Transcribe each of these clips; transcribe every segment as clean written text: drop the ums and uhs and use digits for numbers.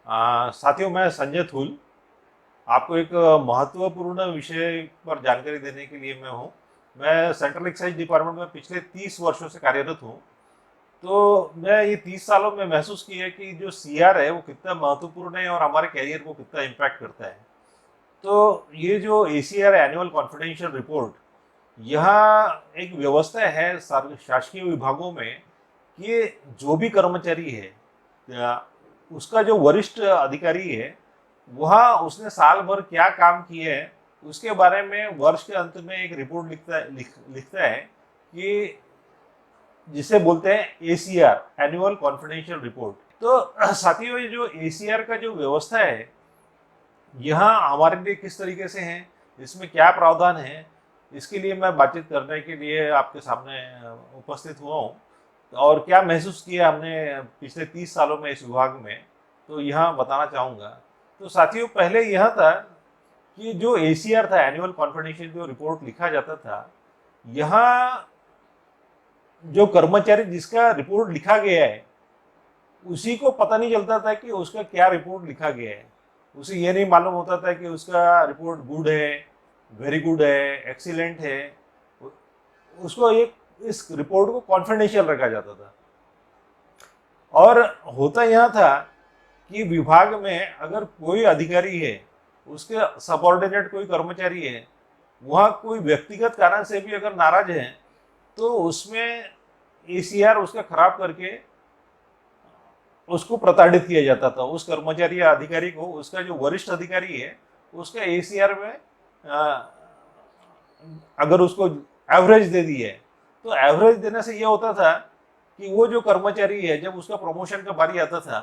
साथियों, मैं संजय थूल आपको एक महत्वपूर्ण विषय पर जानकारी देने के लिए मैं हूँ। मैं सेंट्रल एक्साइज डिपार्टमेंट में पिछले 30 वर्षों से कार्यरत हूँ। तो मैं ये 30 सालों में महसूस किया है कि जो सीआर है वो कितना महत्वपूर्ण है और हमारे कैरियर को कितना इम्पैक्ट करता है। तो ये जो एसीआर एनुअल कॉन्फिडेंशियल रिपोर्ट, यहाँ एक व्यवस्था है शासकीय विभागों में कि जो भी कर्मचारी है या उसका जो वरिष्ठ अधिकारी है, वह उसने साल भर क्या काम किए हैं उसके बारे में वर्ष के अंत में एक रिपोर्ट लिखता है कि जिसे बोलते हैं एसीआर एनुअल कॉन्फिडेंशियल रिपोर्ट। तो साथियों, ये जो एसीआर का जो व्यवस्था है यहाँ हमारे लिए किस तरीके से है, इसमें क्या प्रावधान है, इसके लिए मैं बातचीत करने के लिए आपके सामने उपस्थित हुआ हूँ। और क्या महसूस किया हमने पिछले 30 सालों में इस विभाग में, तो यहाँ बताना चाहूँगा। तो साथियों, पहले यह था कि जो एसीआर था, एनुअल कॉन्फिडेंशियल जो रिपोर्ट लिखा जाता था, यहाँ जो कर्मचारी जिसका रिपोर्ट लिखा गया है उसी को पता नहीं चलता था कि उसका क्या रिपोर्ट लिखा गया है। उसे ये नहीं मालूम होता था कि उसका रिपोर्ट गुड है, वेरी गुड है, एक्सीलेंट है। उसको एक इस रिपोर्ट को कॉन्फिडेंशियल रखा जाता था। और होता यह था कि विभाग में अगर कोई अधिकारी है, उसके सबऑर्डिनेट कोई कर्मचारी है, वहाँ कोई व्यक्तिगत कारण से भी अगर नाराज है तो उसमें एसीआर उसका खराब करके उसको प्रताड़ित किया जाता था। उस कर्मचारी या अधिकारी को, उसका जो वरिष्ठ अधिकारी है, उसका एसीआर में अगर उसको एवरेज दे दी है, तो एवरेज देने से यह होता था कि वो जो कर्मचारी है, जब उसका प्रमोशन का बारी आता था,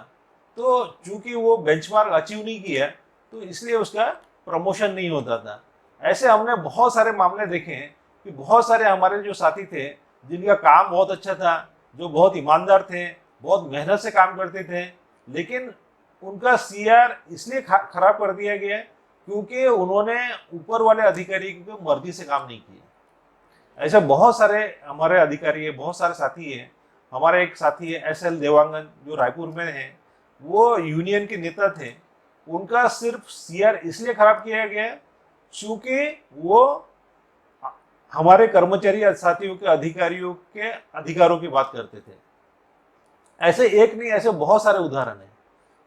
तो चूंकि वो बेंचमार्क अचीव नहीं किया, तो इसलिए उसका प्रमोशन नहीं होता था। ऐसे हमने बहुत सारे मामले देखे हैं कि बहुत सारे हमारे जो साथी थे जिनका काम बहुत अच्छा था, जो बहुत ईमानदार थे, बहुत मेहनत से काम करते थे, लेकिन उनका सीआर इसलिए खराब कर दिया गया क्योंकि उन्होंने ऊपर वाले अधिकारी की मर्जी से काम नहीं किया। ऐसे बहुत सारे हमारे अधिकारी है, बहुत सारे साथी है। हमारे एक साथी है एसएल देवांगन, जो रायपुर में है, वो यूनियन के नेता थे। उनका सिर्फ सीआर इसलिए खराब किया गया क्योंकि वो हमारे कर्मचारी साथियों के अधिकारियों के अधिकारों की बात करते थे। ऐसे एक नहीं, ऐसे बहुत सारे उदाहरण हैं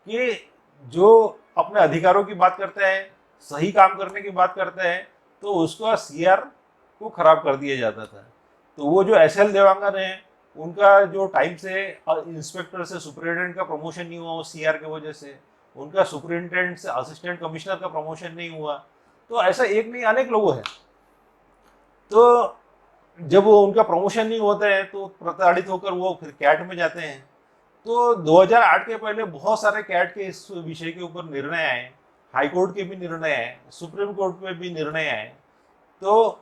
कि जो अपने अधिकारों की बात करते हैं, सही काम करने की बात करते हैं, तो उसका सीआर को खराब कर दिया जाता था। तो वो जो एसएल देवांगन है, उनका जो टाइम से इंस्पेक्टर से सुपरिटेंडेंट का प्रमोशन नहीं हुआ, वो सीआर की वजह से। उनका सुपरिटेंडेंट से असिस्टेंट कमिश्नर का प्रमोशन नहीं हुआ। तो ऐसा एक नहीं, अनेक लोग हैं। तो जब वो उनका प्रमोशन नहीं होता है तो प्रताड़ित होकर वो फिर कैट में जाते हैं। तो 2008 के पहले बहुत सारे कैट के इस विषय के ऊपर निर्णय आए, हाई कोर्ट के भी निर्णय आए, सुप्रीम कोर्ट में भी निर्णय आए। तो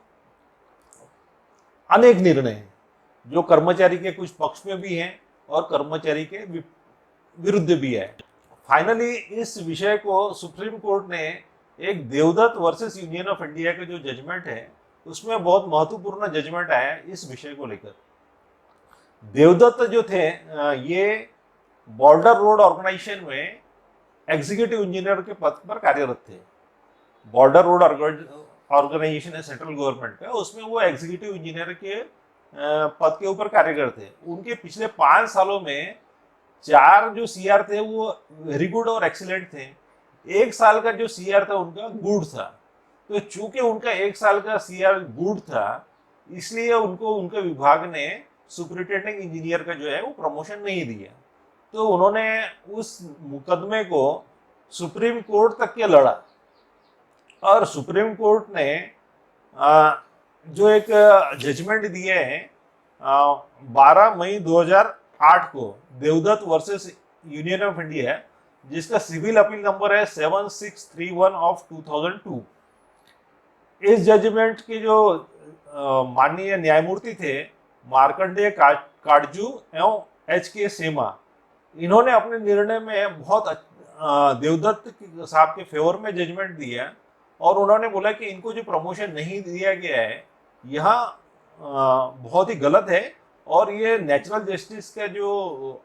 अनेक निर्णय हैं जो कर्मचारी के कुछ पक्ष में भी हैं और कर्मचारी के विरुद्ध भी है। फाइनली इस विषय को सुप्रीम कोर्ट ने एक Devdatt versus Union of India का जो जजमेंट है, उसमें बहुत महत्वपूर्ण जजमेंट आया इस विषय को लेकर। देवदत्त जो थे, ये बॉर्डर रोड ऑर्गेनाइजेशन में एग्जीक्यूटिव इंजीनियर के पद पर कार्यरत थे। बॉर्डर रोड ऑर्गेनाइजेशन है सेंट्रल गवर्नमेंट का, उसमें वो एग्जीक्यूटिव इंजीनियर के पद के ऊपर कार्यरत थे। उनके पिछले 5 सालों में 4 जो सीआर थे वो वेरी गुड और एक्सीलेंट थे। 1 साल का जो सीआर था उनका गुड था। तो चूंकि उनका 1 साल का सीआर गुड था, इसलिए उनको उनके विभाग ने सुपरिटेंडिंग इंजीनियर का जो है वो प्रमोशन नहीं दिया। तो उन्होंने उस मुकदमे को सुप्रीम कोर्ट तक के लड़ा और सुप्रीम कोर्ट ने जो एक जजमेंट दिए हैं 12 मई 2008 को, Devdatt versus Union of India, जिसका सिविल अपील नंबर है 7631 ऑफ 2002। इस जजमेंट के जो माननीय न्यायमूर्ति थे मार्कंडेय काटजू एवं एच के सेमा, इन्होंने अपने निर्णय में बहुत देवदत्त साहब के फेवर में जजमेंट दिया और उन्होंने बोला कि इनको जो प्रमोशन नहीं दिया गया है यहाँ बहुत ही गलत है और ये नेचुरल जस्टिस का जो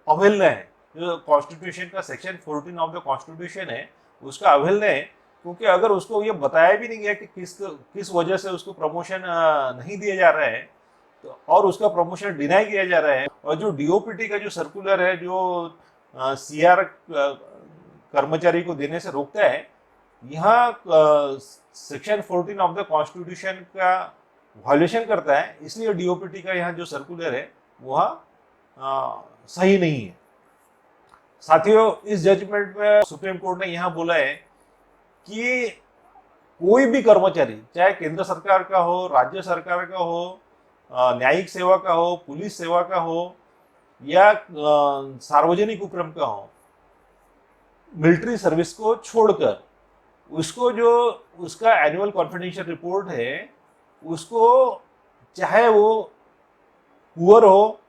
अवहेलना है, जो कॉन्स्टिट्यूशन का सेक्शन 14 ऑफ द कॉन्स्टिट्यूशन है उसका अवहेलना है, क्योंकि अगर उसको ये बताया भी नहीं गया कि किस वजह से उसको प्रमोशन नहीं दिया जा रहा है तो और उसका प्रमोशन डिनाई किया जा रहा है, और जो डीओपीटी का जो सर्कुलर है जो सीआर कर्मचारी को देने से रोकता है, यहाँ सेक्शन 14 ऑफ द कॉन्स्टिट्यूशन का वायलेशन करता है, इसलिए डीओपीटी का यहाँ जो सर्कुलर है वह सही नहीं है। साथियों, इस जजमेंट में सुप्रीम कोर्ट ने यहाँ बोला है कि कोई भी कर्मचारी, चाहे केंद्र सरकार का हो, राज्य सरकार का हो, न्यायिक सेवा का हो, पुलिस सेवा का हो या सार्वजनिक उपक्रम का हो, मिलिट्री सर्विस को छोड़कर उसको जो उसका एनुअल कॉन्फिडेंशियल रिपोर्ट है उसको चाहे वो पुअर हो,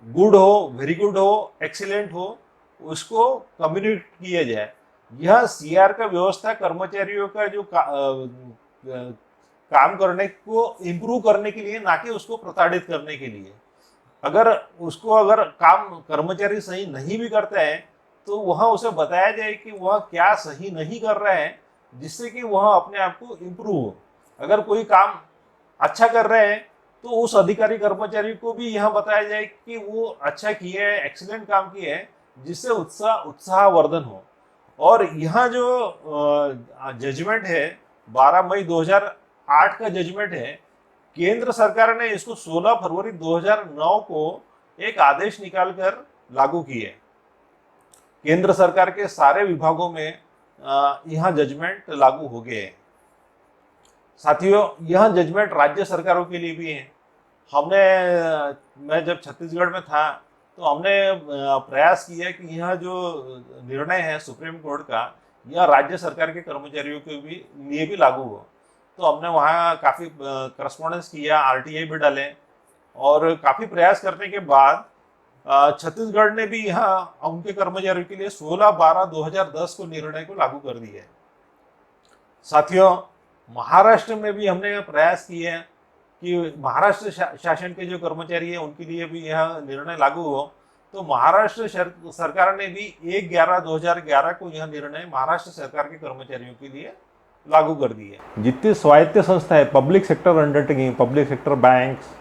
गुड हो, वेरी गुड हो, एक्सीलेंट हो, उसको कम्युनिकेट किया जाए। यह सीआर का व्यवस्था कर्मचारियों का जो काम करने को इम्प्रूव करने के लिए, ना कि उसको प्रताड़ित करने के लिए। अगर काम कर्मचारी सही नहीं भी करता है तो वहाँ उसे बताया जाए कि वह क्या सही नहीं कर रहा है, जिससे कि वह अपने आप को इम्प्रूव हो। अगर कोई काम अच्छा कर रहे हैं तो उस अधिकारी कर्मचारी को भी यह बताया जाए कि वो अच्छा किया है, एक्सीलेंट काम किया है, जिससे उत्साहवर्धन हो। और यहाँ जो जजमेंट है 12 मई 2008 का जजमेंट है, केंद्र सरकार ने इसको 16 फरवरी 2009 को एक आदेश निकालकर लागू किए। केंद्र सरकार के सारे विभागों में यह जजमेंट लागू हो गए हैं। साथियों, यह जजमेंट राज्य सरकारों के लिए भी है। मैं जब छत्तीसगढ़ में था तो हमने प्रयास किया कि यह जो निर्णय है सुप्रीम कोर्ट का, यह राज्य सरकार के कर्मचारियों के लिए भी लागू हो। तो हमने वहाँ काफ़ी करस्पॉन्डेंस किया, आरटीआई भी डाले, और काफ़ी प्रयास करने के बाद छत्तीसगढ़ ने भी यहाँ उनके कर्मचारियों के लिए 16/12/2010 को निर्णय को लागू कर दिया है। साथियों, महाराष्ट्र में भी हमने प्रयास किए हैं कि महाराष्ट्र शासन के जो कर्मचारी हैं उनके लिए भी यह निर्णय लागू हो। तो महाराष्ट्र सरकार ने भी 1/11/2011 को यह निर्णय महाराष्ट्र सरकार के कर्मचारियों के लिए लागू कर दी है। जितनी स्वायत्त संस्था है, public sector undertaking, public sector banks,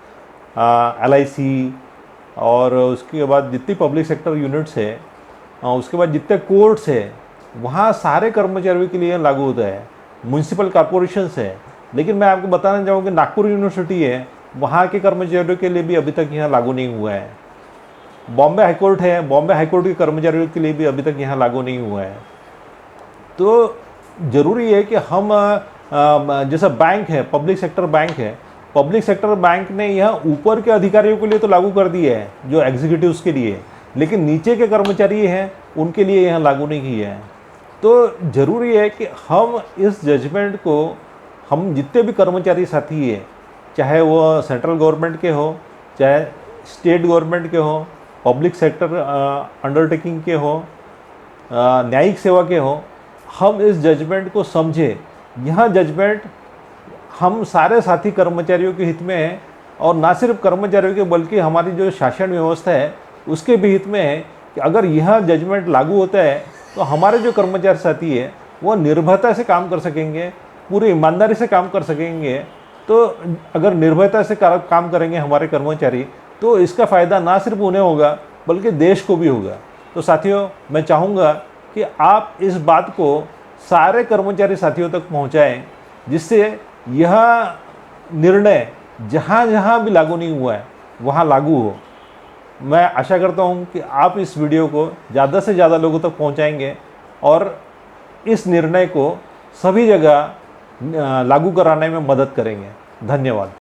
LIC, और उसके बाद जितनी पब्लिक सेक्टर यूनिट्स है, उसके बाद जितने कोर्ट्स है, वहाँ सारे कर्मचारियों के लिए लागू होता है। म्यूनसिपल कॉरपोरेशंस है, लेकिन मैं आपको बताना चाहूँगा नागपुर यूनिवर्सिटी है, वहाँ के कर्मचारियों के लिए भी अभी तक यहाँ लागू नहीं हुआ है। बॉम्बे हाईकोर्ट है, बॉम्बे हाईकोर्ट के कर्मचारियों के लिए भी अभी तक यहाँ लागू नहीं हुआ है। तो ज़रूरी है कि हम जैसा बैंक है, पब्लिक सेक्टर बैंक है, पब्लिक सेक्टर बैंक ने यह ऊपर के अधिकारियों के लिए तो लागू कर दिया है, जो एग्जीक्यूटिव्स के लिए, लेकिन नीचे के कर्मचारी हैं उनके लिए यह लागू नहीं किया है। तो ज़रूरी है कि हम इस जजमेंट को, हम जितने भी कर्मचारी साथी हैं, चाहे वो सेंट्रल गवर्नमेंट के हो, चाहे स्टेट गवर्नमेंट के हो, पब्लिक सेक्टर अंडरटेकिंग के हो, न्यायिक सेवा के हो, हम इस जजमेंट को समझें। यह जजमेंट हम सारे साथी कर्मचारियों के हित में है, और ना सिर्फ कर्मचारियों के बल्कि हमारी जो शासन व्यवस्था है उसके भी हित में है कि अगर यह जजमेंट लागू होता है तो हमारे जो कर्मचारी साथी है वो निर्भयता से काम कर सकेंगे, पूरी ईमानदारी से काम कर सकेंगे। तो अगर निर्भयता से काम करेंगे हमारे कर्मचारी, तो इसका फ़ायदा ना सिर्फ उन्हें होगा बल्कि देश को भी होगा। तो साथियों, मैं चाहूँगा कि आप इस बात को सारे कर्मचारी साथियों तक पहुँचाएँ, जिससे यह निर्णय जहाँ जहाँ भी लागू नहीं हुआ है वहाँ लागू हो। मैं आशा करता हूँ कि आप इस वीडियो को ज़्यादा से ज़्यादा लोगों तक पहुँचाएंगे और इस निर्णय को सभी जगह लागू कराने में मदद करेंगे। धन्यवाद।